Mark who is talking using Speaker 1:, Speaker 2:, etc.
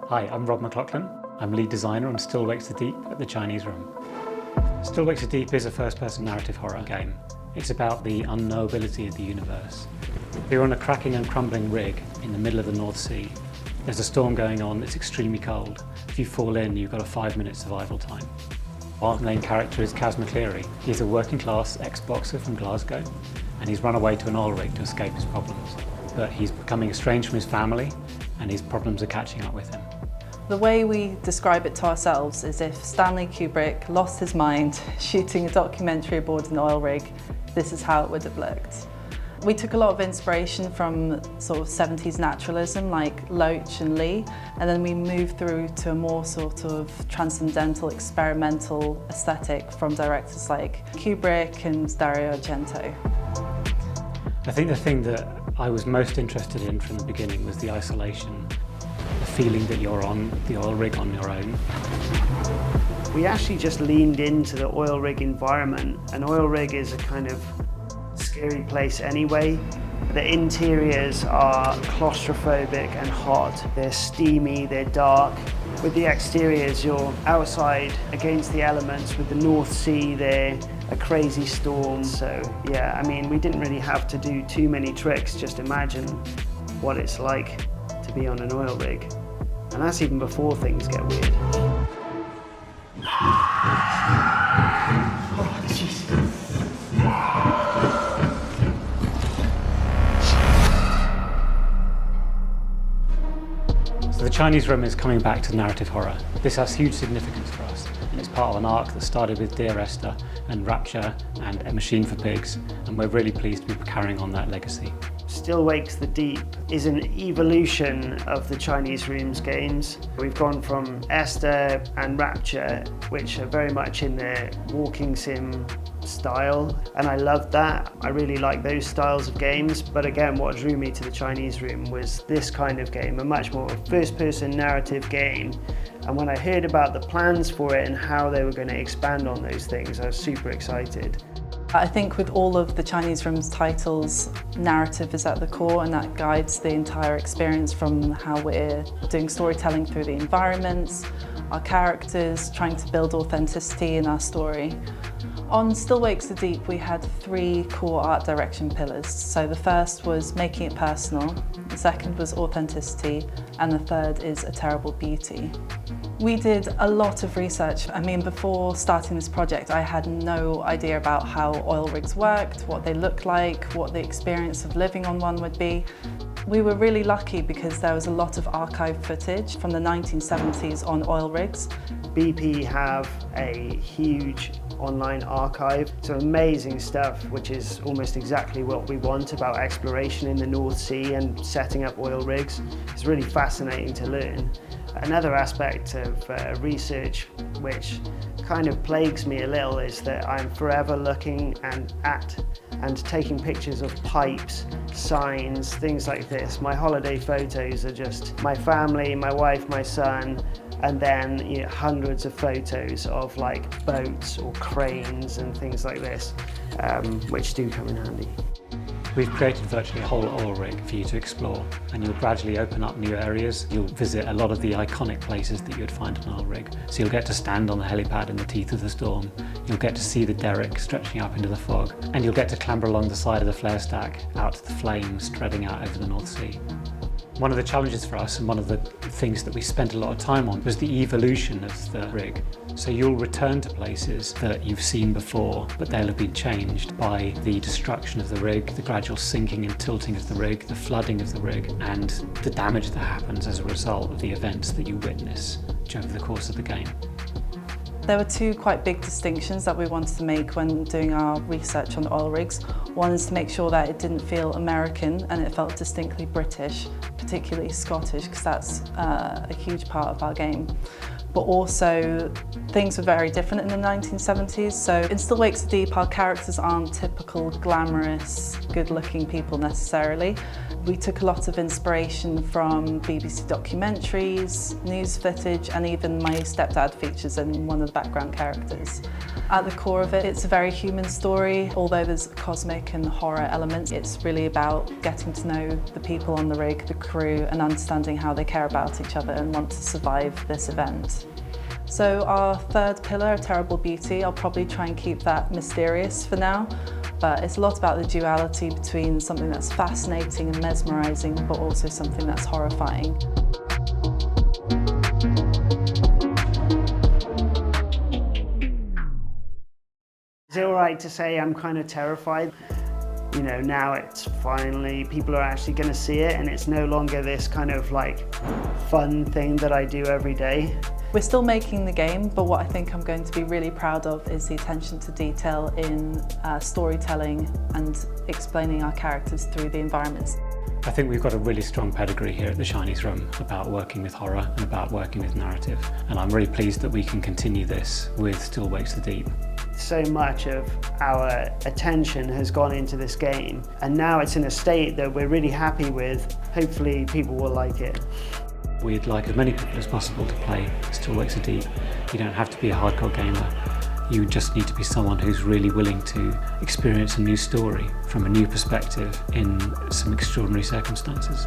Speaker 1: Hi, I'm Rob McLaughlin. I'm lead designer on Still Wakes the Deep at the Chinese Room. Still Wakes the Deep is a first-person narrative horror game. It's about the unknowability of the universe. You're on a cracking and crumbling rig in the middle of the North Sea. There's a storm going on, it's extremely cold. If you fall in, you've got a 5-minute survival time. Our main character is Kaz McCleary. He's a working-class ex-boxer from Glasgow, and he's run away to an oil rig to escape his problems. But he's becoming estranged from his family, and his problems are catching up with him.
Speaker 2: The way we describe it to ourselves is if Stanley Kubrick lost his mind shooting a documentary aboard an oil rig, this is how it would have looked. We took a lot of inspiration from sort of 70s naturalism like Loach and Lee, and then we moved through to a more sort of transcendental, experimental aesthetic from directors like Kubrick and Dario Argento.
Speaker 1: I think the thing that I was most interested in from the beginning was the isolation, the feeling that you're on the oil rig on your own.
Speaker 3: We actually just leaned into the oil rig environment. An oil rig is a kind of scary place anyway. The interiors are claustrophobic and hot. They're steamy, they're dark. With the exteriors, you're outside against the elements. With the North Sea there, a crazy storm. So yeah, I mean, we didn't really have to do too many tricks. Just imagine what it's like to be on an oil rig. And that's even before things get weird. Oh, jeez.
Speaker 1: So the Chinese Room is coming back to narrative horror. This has huge significance for us, and it's part of an arc that started with Dear Esther and Rapture and A Machine for Pigs, and we're really pleased to be carrying on that legacy.
Speaker 3: Still Wakes the Deep is an evolution of the Chinese Room's games. We've gone from Esther and Rapture, which are very much in their walking sim style, and I loved that. I really like those styles of games, but again, what drew me to the Chinese Room was this kind of game, a much more first-person narrative game. And when I heard about the plans for it and how they were going to expand on those things, I was super excited.
Speaker 2: I think with all of the Chinese Room's titles, narrative is at the core, and that guides the entire experience from how we're doing storytelling through the environments, our characters, trying to build authenticity in our story. On Still Wakes the Deep, we had 3 core art direction pillars. So the first was making it personal, the second was authenticity, and the third is a terrible beauty. We did a lot of research. I mean, before starting this project, I had no idea about how oil rigs worked, what they looked like, what the experience of living on one would be. We were really lucky because there was a lot of archive footage from the 1970s on oil rigs.
Speaker 3: BP have a huge online archive, so amazing stuff, which is almost exactly what we want about exploration in the North Sea and setting up oil rigs. It's really fascinating to learn. Another aspect of research which kind of plagues me a little is that I'm forever looking at and taking pictures of pipes, signs, things like this. My holiday photos are just my family, my wife, my son, and then hundreds of photos of like boats or cranes and things like this, which do come in handy.
Speaker 1: We've created virtually a whole oil rig for you to explore, and you'll gradually open up new areas. You'll visit a lot of the iconic places that you'd find on an oil rig. So you'll get to stand on the helipad in the teeth of the storm, you'll get to see the derrick stretching up into the fog, and you'll get to clamber along the side of the flare stack out to the flames spreading out over the North Sea. One of the challenges for us, and one of the things that we spent a lot of time on, was the evolution of the rig. So you'll return to places that you've seen before, but they'll have been changed by the destruction of the rig, the gradual sinking and tilting of the rig, the flooding of the rig, and the damage that happens as a result of the events that you witness over the course of the game.
Speaker 2: There were 2 quite big distinctions that we wanted to make when doing our research on oil rigs. One is to make sure that it didn't feel American and it felt distinctly British, particularly Scottish, because that's a huge part of our game. But also Things were very different in the 1970s, so in Still Wakes the Deep our characters aren't typical glamorous, good-looking people necessarily. We took a lot of inspiration from BBC documentaries, news footage, and even my stepdad features in one of the background characters. At the core of it, it's a very human story. Although there's cosmic and horror elements, it's really about getting to know the people on the rig, the crew, and understanding how they care about each other and want to survive this event. So our third pillar, Terrible Beauty, I'll probably try and keep that mysterious for now, but it's a lot about the duality between something that's fascinating and mesmerising, but also something that's horrifying.
Speaker 3: Is it all right to say I'm kind of terrified? You know, now it's finally, people are actually going to see it, and it's no longer this kind of like fun thing that I do every day.
Speaker 2: We're still making the game, but what I think I'm going to be really proud of is the attention to detail in storytelling and explaining our characters through the environments.
Speaker 1: I think we've got a really strong pedigree here at the Chinese Room about working with horror and about working with narrative, and I'm really pleased that we can continue this with Still Wakes the Deep.
Speaker 3: So much of our attention has gone into this game, and now it's in a state that we're really happy with. Hopefully people will like it.
Speaker 1: We'd like as many people as possible to play Still Wakes the Deep. You don't have to be a hardcore gamer. You just need to be someone who's really willing to experience a new story from a new perspective in some extraordinary circumstances.